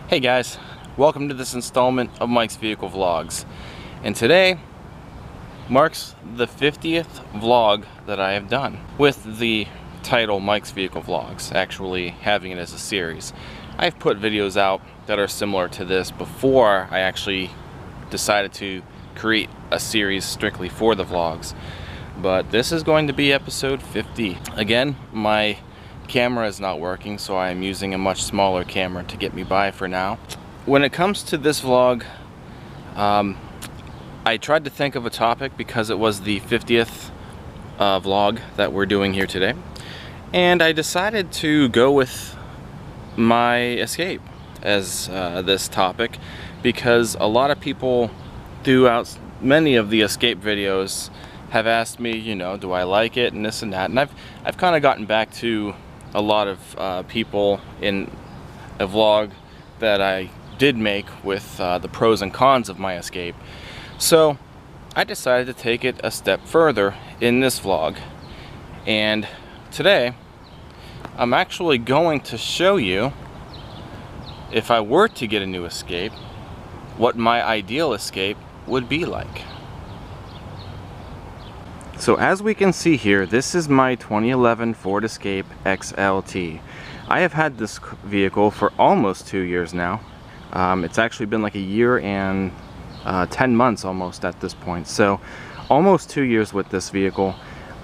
Hey guys, welcome to this installment of Mike's Vehicle Vlogs. And today marks the 50th vlog that I have done with the title Mike's Vehicle Vlogs, actually having it as a series. I've put videos out that are similar to this before I actually decided to create a series strictly for the vlogs. But this is going to be episode 50. Again, my camera is not working, so I am using a much smaller camera to get me by for now. When it comes to this vlog, I tried to think of a topic because it was the 50th vlog that we're doing here today, and I decided to go with my Escape as this topic because a lot of people throughout many of the Escape videos have asked me, you know, do I like it and this and that, and I've kind of gotten back to a lot of people in a vlog that I did make with the pros and cons of my Escape. So I decided to take it a step further in this vlog, and today I'm actually going to show you, if I were to get a new Escape, what my ideal Escape would be like. So as we can see here, this is my 2011 Ford Escape Xlt. I have had this vehicle for almost 2 years now. It's actually been like a year and 10 months almost at this point. So almost 2 years with this vehicle.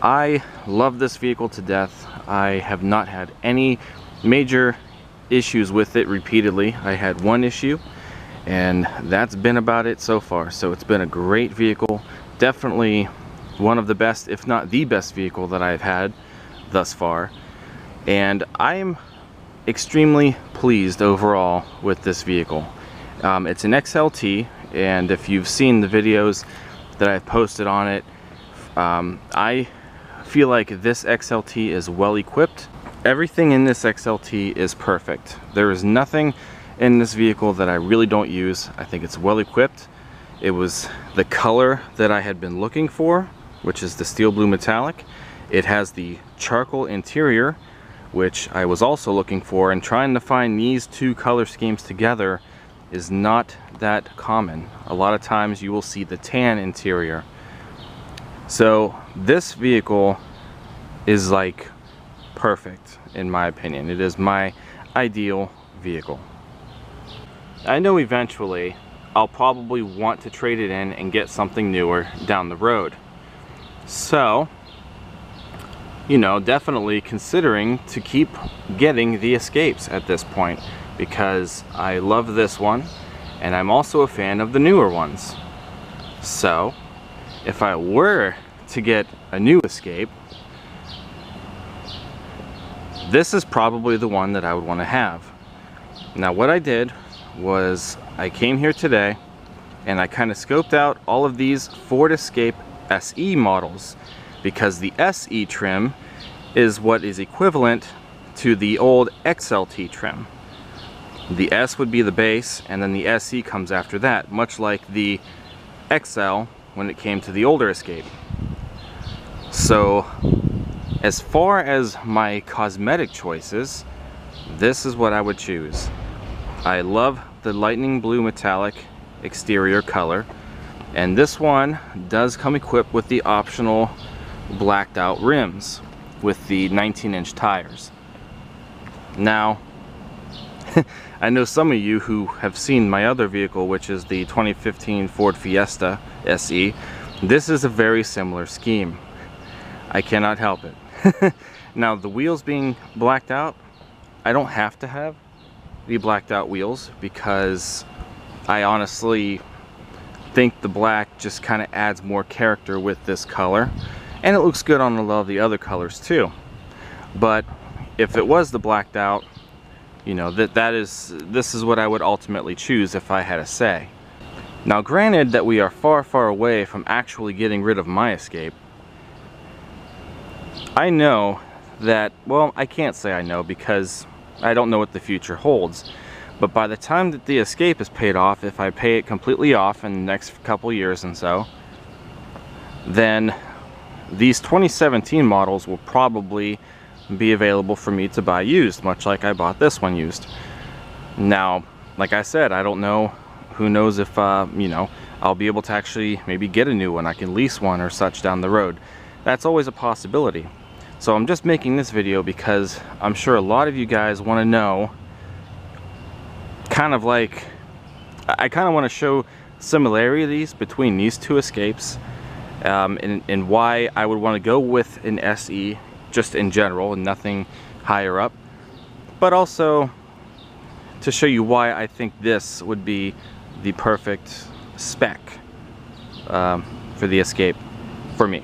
I love this vehicle to death. I have not had any major issues with it repeatedly. I had one issue, and that's been about it so far. So it's been a great vehicle. Definitely one of the best, if not the best vehicle that I've had thus far, and I'm extremely pleased overall with this vehicle. It's an XLT, and if you've seen the videos that I've posted on it, I feel like this XLT is well equipped. Everything in this XLT is perfect. There is nothing in this vehicle that I really don't use. I think it's well equipped. It was the color that I had been looking for, which is the steel blue metallic. It has the charcoal interior, which I was also looking for, and trying to find these two color schemes together is not that common. A lot of times you will see the tan interior. So this vehicle is like perfect in my opinion. It is my ideal vehicle. I know eventually I'll probably want to trade it in and get something newer down the road. So, you know, definitely considering to keep getting the Escapes at this point, because I love this one and I'm also a fan of the newer ones. So if I were to get a new Escape, this is probably the one that I would want to have. Now what I did was I came here today and I kind of scoped out all of these Ford Escape SE models, because the SE trim is what is equivalent to the old XLT trim. The S would be the base, and then the SE comes after that, much like the XL when it came to the older Escape. So as far as my cosmetic choices, this is what I would choose. I love the lightning blue metallic exterior color, and this one does come equipped with the optional blacked out rims with the 19-inch tires. Now I know some of you who have seen my other vehicle, which is the 2015 Ford Fiesta SE. This is a very similar scheme. I cannot help it. Now the wheels being blacked out, I don't have to have the blacked out wheels, because I honestly think the black just kind of adds more character with this color, and it looks good on a lot of the other colors too. But if it was the blacked out, you know, this is what I would ultimately choose if I had a say. Now granted that we are far away from actually getting rid of my Escape, I know that, well, I can't say I know because I don't know what the future holds. But by the time that the Escape is paid off, if I pay it completely off in the next couple years and so, then these 2017 models will probably be available for me to buy used, much like I bought this one used. Now, like I said, I don't know. Who knows if, you know, I'll be able to actually maybe get a new one. I can lease one or such down the road. That's always a possibility. So I'm just making this video because I'm sure a lot of you guys want to know, kind of like, I kind of want to show similarities between these two Escapes, and why I would want to go with an SE just in general and nothing higher up, but also to show you why I think this would be the perfect spec for the Escape for me.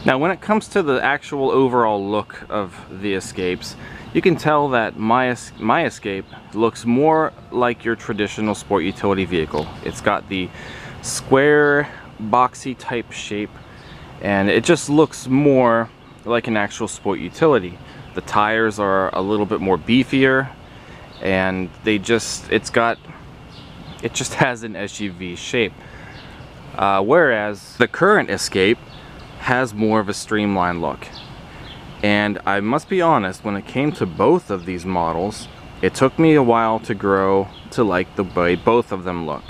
Now when it comes to the actual overall look of the Escapes, you can tell that my Escape looks more like your traditional sport utility vehicle. It's got the square, boxy type shape, and it just looks more like an actual sport utility. The tires are a little bit more beefier, and it just has an SUV shape. Whereas the current Escape has more of a streamlined look. And I must be honest, when it came to both of these models, it took me a while to grow to like the way both of them look.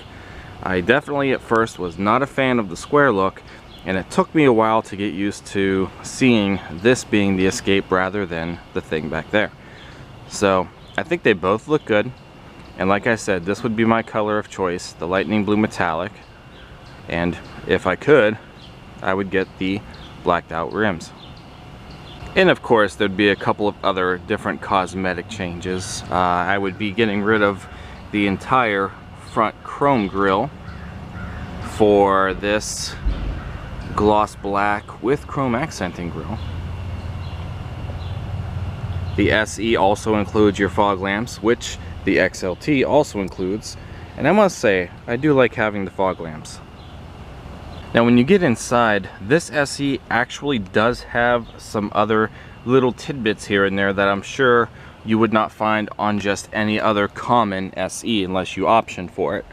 I definitely at first was not a fan of the square look, and it took me a while to get used to seeing this being the Escape rather than the thing back there. So I think they both look good, and like I said, this would be my color of choice, the lightning blue metallic, and if I could, I would get the blacked out rims. And of course there'd be a couple of other different cosmetic changes. I would be getting rid of the entire front chrome grille for this gloss black with chrome accenting grille. The SE also includes your fog lamps, which the XLT also includes, and I must say I do like having the fog lamps. Now when you get inside, this SE actually does have some other little tidbits here and there that I'm sure you would not find on just any other common SE unless you option for it.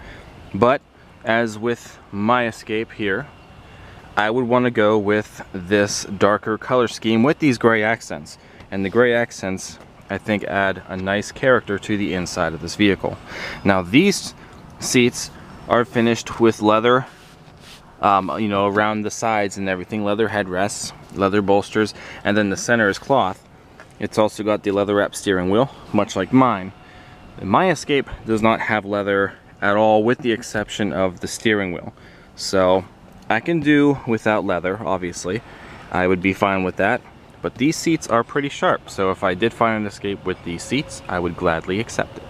But as with my Escape here, I would want to go with this darker color scheme with these gray accents. And the gray accents, I think, add a nice character to the inside of this vehicle. Now these seats are finished with leather, you know, around the sides and everything, leather headrests, leather bolsters, and then the center is cloth. It's also got the leather wrap steering wheel, much like mine. My Escape does not have leather at all, with the exception of the steering wheel. So I can do without leather, obviously. I would be fine with that. But these seats are pretty sharp, so if I did find an Escape with these seats, I would gladly accept it.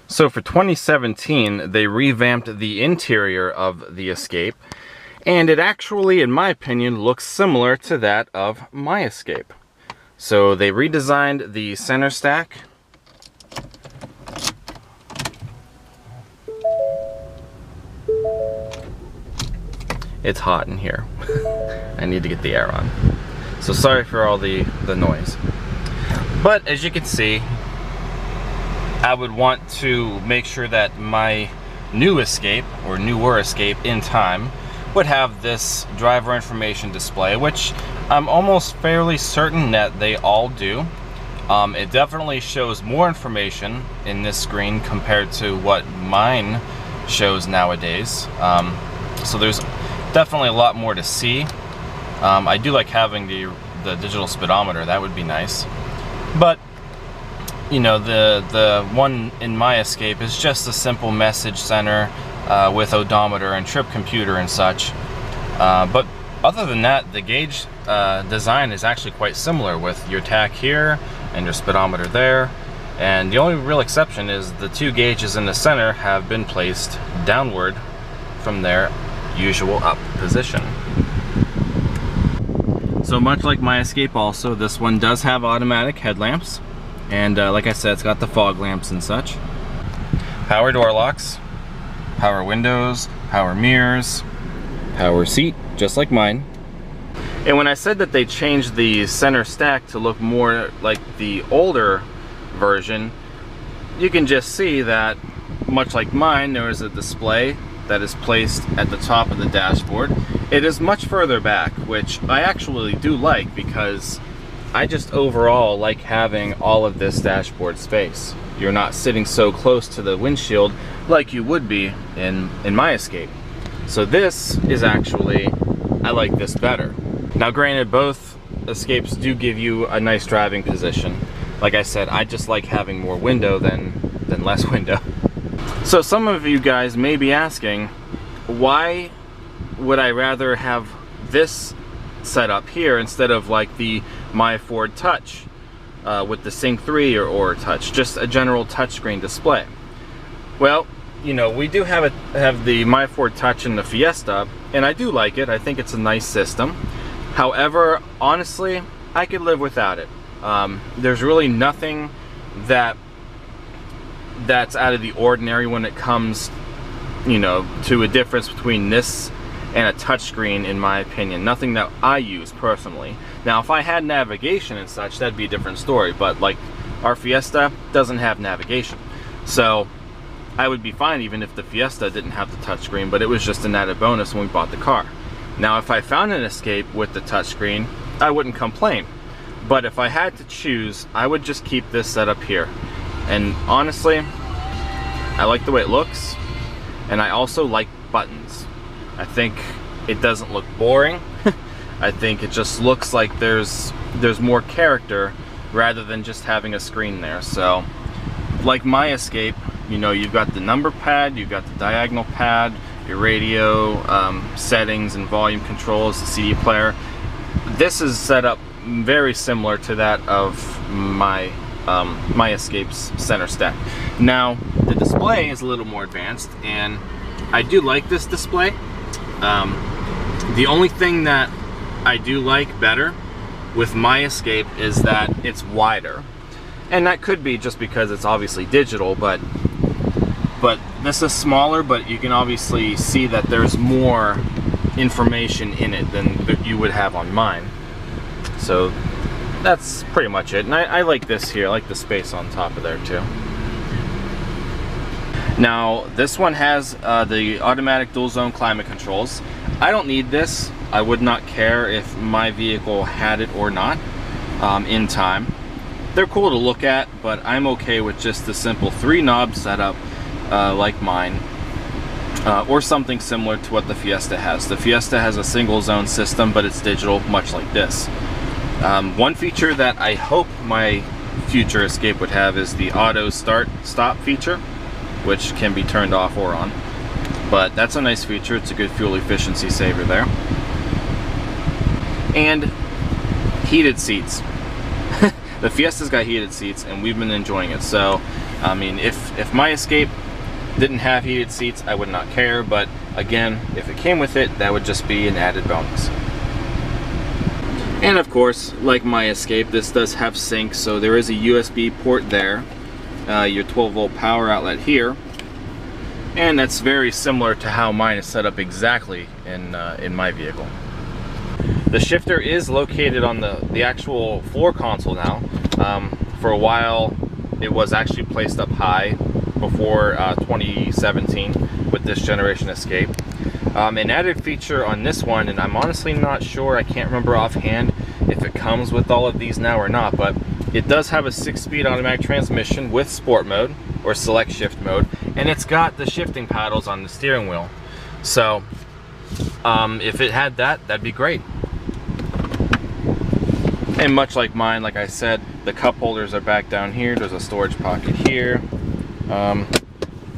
So for 2017, they revamped the interior of the Escape, and it actually, in my opinion, looks similar to that of my Escape. So they redesigned the center stack. It's hot in here. I need to get the air on. So sorry for all the noise. But as you can see, I would want to make sure that my new Escape, or newer Escape in time, would have this driver information display, which I'm almost fairly certain that they all do. It definitely shows more information in this screen compared to what mine shows nowadays. So there's definitely a lot more to see. I do like having the digital speedometer, that would be nice. But you know, the one in my Escape is just a simple message center with odometer and trip computer and such. But other than that, the gauge design is actually quite similar, with your tach here and your speedometer there. And the only real exception is the two gauges in the center have been placed downward from their usual up position. So much like my Escape also, this one does have automatic headlamps. And like I said, it's got the fog lamps and such. Power door locks, power windows, power mirrors, power seat, just like mine. And when I said that they changed the center stack to look more like the older version, you can just see that, much like mine, there is a display that is placed at the top of the dashboard. It is much further back, which I actually do like, because I just overall like having all of this dashboard space. you're not sitting so close to the windshield like you would be in my Escape. So this is actually, I like this better. Now granted, both Escapes do give you a nice driving position. Like I said, I just like having more window than less window. So some of you guys may be asking, why would I rather have this set up here instead of like the My Ford Touch with the Sync 3 or Touch, just a general touchscreen display? Well, you know, we do have the My Ford Touch in the Fiesta, and I do like it. I think it's a nice system. However, honestly, I could live without it. There's really nothing that's out of the ordinary when it comes, you know, to a difference between this and a touchscreen, in my opinion. Nothing that I use personally. Now, if I had navigation and such, that'd be a different story, but like our Fiesta doesn't have navigation. So I would be fine even if the Fiesta didn't have the touchscreen, but it was just an added bonus when we bought the car. Now, if I found an Escape with the touchscreen, I wouldn't complain. But if I had to choose, I would just keep this set up here. And honestly, I like the way it looks, and I also like buttons. I think it doesn't look boring. I think it just looks like there's more character rather than just having a screen there. So, like my Escape, you know, you've got the number pad, you've got the diagonal pad, your radio settings and volume controls, the CD player. This is set up very similar to that of my Escape's center stack. Now, the display is a little more advanced, and I do like this display. The only thing that I do like better with my Escape is that it's wider. And that could be just because it's obviously digital, but this is smaller, but you can obviously see that there's more information in it than you would have on mine. So that's pretty much it. And I like this here. I like the space on top of there too. Now, this one has the automatic dual zone climate controls. I don't need this. I would not care if my vehicle had it or not in time. They're cool to look at, but I'm okay with just the simple 3-knob setup like mine, or something similar to what the Fiesta has. The Fiesta has a single zone system, but it's digital, much like this. One feature that I hope my future Escape would have is the auto start-stop feature, which can be turned off or on. But that's a nice feature. It's a good fuel efficiency saver there. And heated seats. The Fiesta's got heated seats, and we've been enjoying it. So, I mean, if my Escape didn't have heated seats, I would not care. But again, if it came with it, that would just be an added bonus. And of course, like my Escape, this does have sync, so there is a USB port there. Your 12-volt power outlet here. And that's very similar to how mine is set up exactly in my vehicle. The shifter is located on the actual floor console now. For a while, it was actually placed up high before 2017 with this generation Escape. An added feature on this one, and I'm honestly not sure, I can't remember offhand if it comes with all of these now or not, but it does have a 6-speed automatic transmission with sport mode or select shift mode, and it's got the shifting paddles on the steering wheel. So if it had that, that'd be great. And much like mine, like I said, the cup holders are back down here. There's a storage pocket here.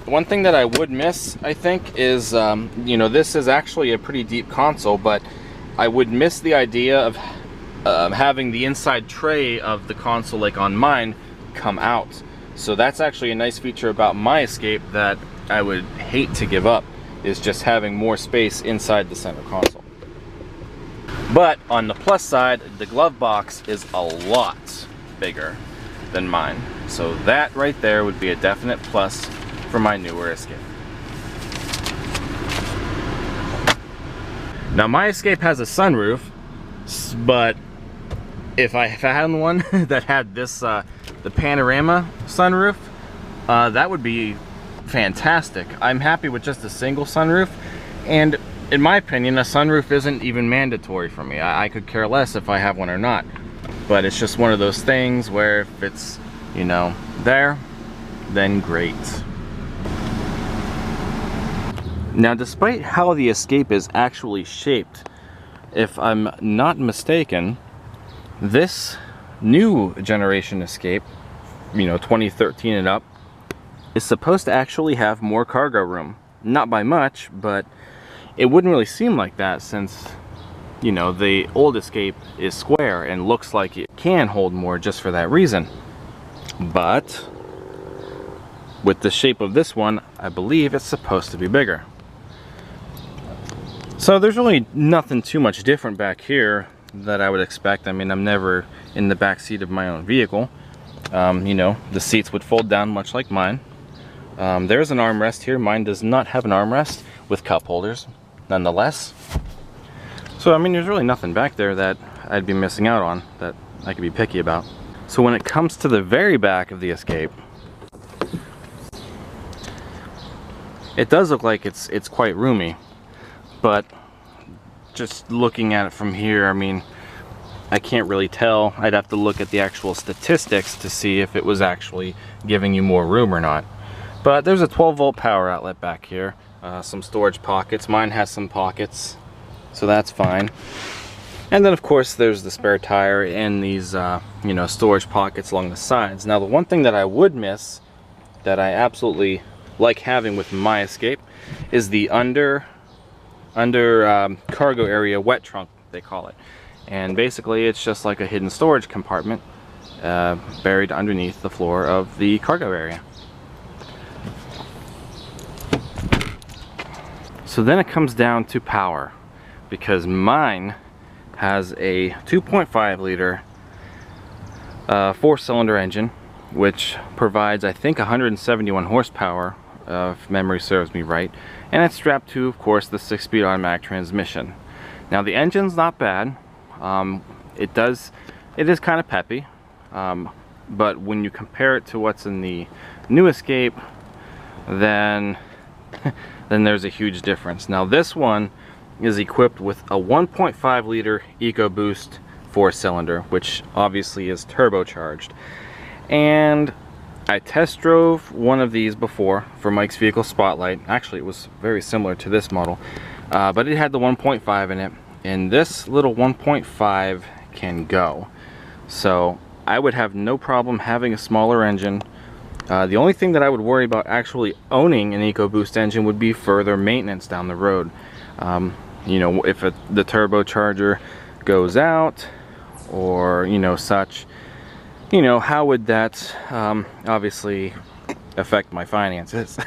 One thing that I would miss, I think, is you know, this is actually a pretty deep console, but I would miss the idea of having the inside tray of the console, like on mine, come out. So that's actually a nice feature about my Escape that I would hate to give up, is just having more space inside the center console. But on the plus side, the glove box is a lot bigger than mine. So that right there would be a definite plus for my newer Escape. Now my Escape has a sunroof, but if I had one that had this the panorama sunroof, that would be fantastic. I'm happy with just a single sunroof, and in my opinion, a sunroof isn't even mandatory for me. I could care less if I have one or not, but it's just one of those things where if it's, you know, there, then great. Now, despite how the Escape is actually shaped, if I'm not mistaken, this new generation Escape, you know, 2013 and up, is supposed to actually have more cargo room. Not by much, but it wouldn't really seem like that since, you know, the old Escape is square and looks like it can hold more just for that reason. But with the shape of this one, I believe it's supposed to be bigger. So there's really nothing too much different back here that I would expect. I mean, I'm never in the back seat of my own vehicle. You know, the seats would fold down much like mine. There's an armrest here. Mine does not have an armrest with cup holders, nonetheless. So, I mean, there's really nothing back there that I'd be missing out on that I could be picky about. So when it comes to the very back of the Escape, it does look like it's quite roomy. But just looking at it from here, I mean, I can't really tell. I'd have to look at the actual statistics to see if it was actually giving you more room or not. But there's a 12-volt power outlet back here. Some storage pockets. Mine has some pockets, so that's fine. And then, of course, there's the spare tire and these, you know, storage pockets along the sides. Now, the one thing that I would miss, that I absolutely like having with my Escape, is the under cargo area wet trunk, they call it. And basically it's just like a hidden storage compartment buried underneath the floor of the cargo area. So then it comes down to power, because mine has a 2.5 liter 4-cylinder engine, which provides, I think, 171 horsepower, if memory serves me right. And it's strapped to, of course, the 6-speed automatic transmission. Now, the engine's not bad. It is kind of peppy, but when you compare it to what's in the new Escape, then there's a huge difference. Now, this one is equipped with a 1.5 liter EcoBoost 4-cylinder, which obviously is turbocharged. And I test drove one of these before for Mike's Vehicle Spotlight. Actually, it was very similar to this model, but it had the 1.5 in it, and this little 1.5 can go. So I would have no problem having a smaller engine. The only thing that I would worry about actually owning an EcoBoost engine would be further maintenance down the road. You know, if the turbocharger goes out, or, you know, such, you know, how would that obviously affect my finances?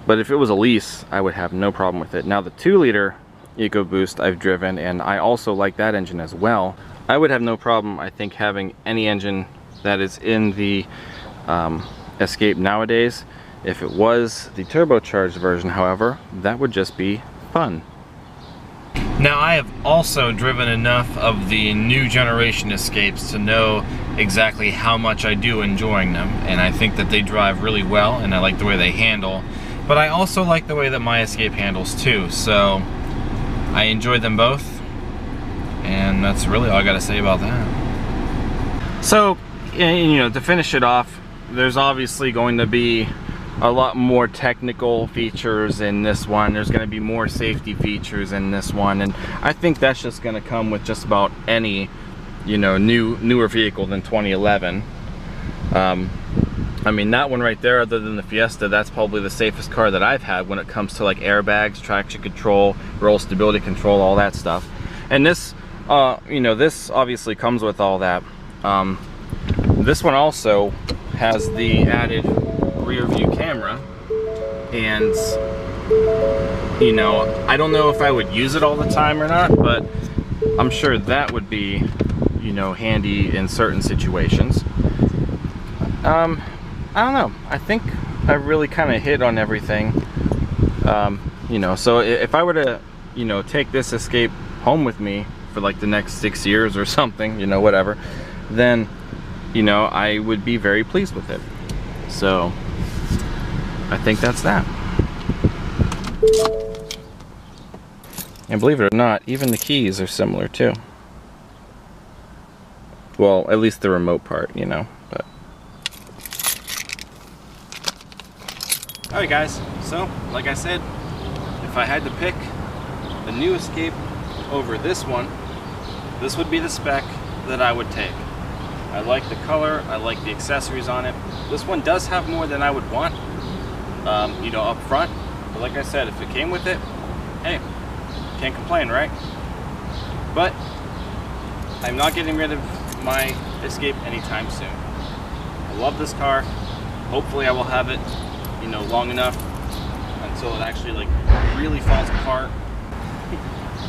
But if it was a lease, I would have no problem with it. Now, the 2-liter EcoBoost I've driven, and I also like that engine as well. I would have no problem, I think, having any engine that is in the Escape nowadays. If it was the turbocharged version, however, that would just be fun. Now, I have also driven enough of the new generation Escapes to know exactly how much I do enjoying them, and I think that they drive really well, and I like the way they handle. But I also like the way that my Escape handles too, so I enjoy them both, and that's really all I gotta say about that. So, you know, to finish it off, there's obviously going to be a lot more technical features in this one. There's going to be more safety features in this one, and I think that's just going to come with just about any, you know, newer vehicle than 2011. I mean, that one right there, other than the Fiesta, that's probably the safest car that I've had when it comes to like airbags, traction control, roll stability control, all that stuff. And this, you know, this obviously comes with all that. This one also has the added rear view camera, and you know, I don't know if I would use it all the time or not, but I'm sure that would be, you know, handy in certain situations. I don't know, I think I really kind of hit on everything. You know, so if I were to, you know, take this Escape home with me for like the next 6 years or something, you know, whatever, then, you know, I would be very pleased with it. So I think that's that. And believe it or not, even the keys are similar too. Well, at least the remote part, you know. But Alright guys, so like I said, if I had to pick the new Escape over this one, this would be the spec that I would take. I like the color, I like the accessories on it. This one does have more than I would want, you know, up front. But like I said, if it came with it, hey, can't complain, right? But I'm not getting rid of my Escape anytime soon. I love this car. Hopefully I will have it, you know, long enough until it actually like really falls apart.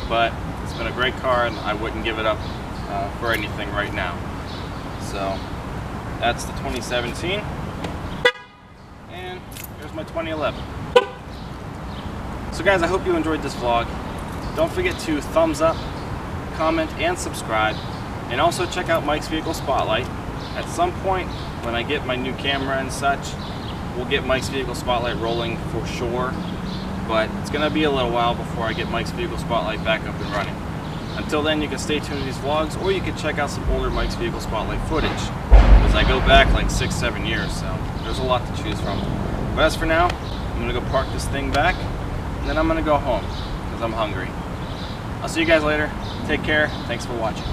But it's been a great car and I wouldn't give it up for anything right now. So that's the 2017, and here's my 2011. So guys, I hope you enjoyed this vlog. Don't forget to thumbs up, comment, and subscribe, and also check out Mike's Vehicle Spotlight. At some point when I get my new camera and such, we'll get Mike's Vehicle Spotlight rolling for sure, but it's gonna be a little while before I get Mike's Vehicle Spotlight back up and running. Until then, you can stay tuned to these vlogs, or you can check out some older Mike's Vehicle Spotlight footage, because I go back like 6-7 years, so there's a lot to choose from. But as for now, I'm gonna go park this thing back, and then I'm gonna go home, because I'm hungry. I'll see you guys later. Take care. Thanks for watching.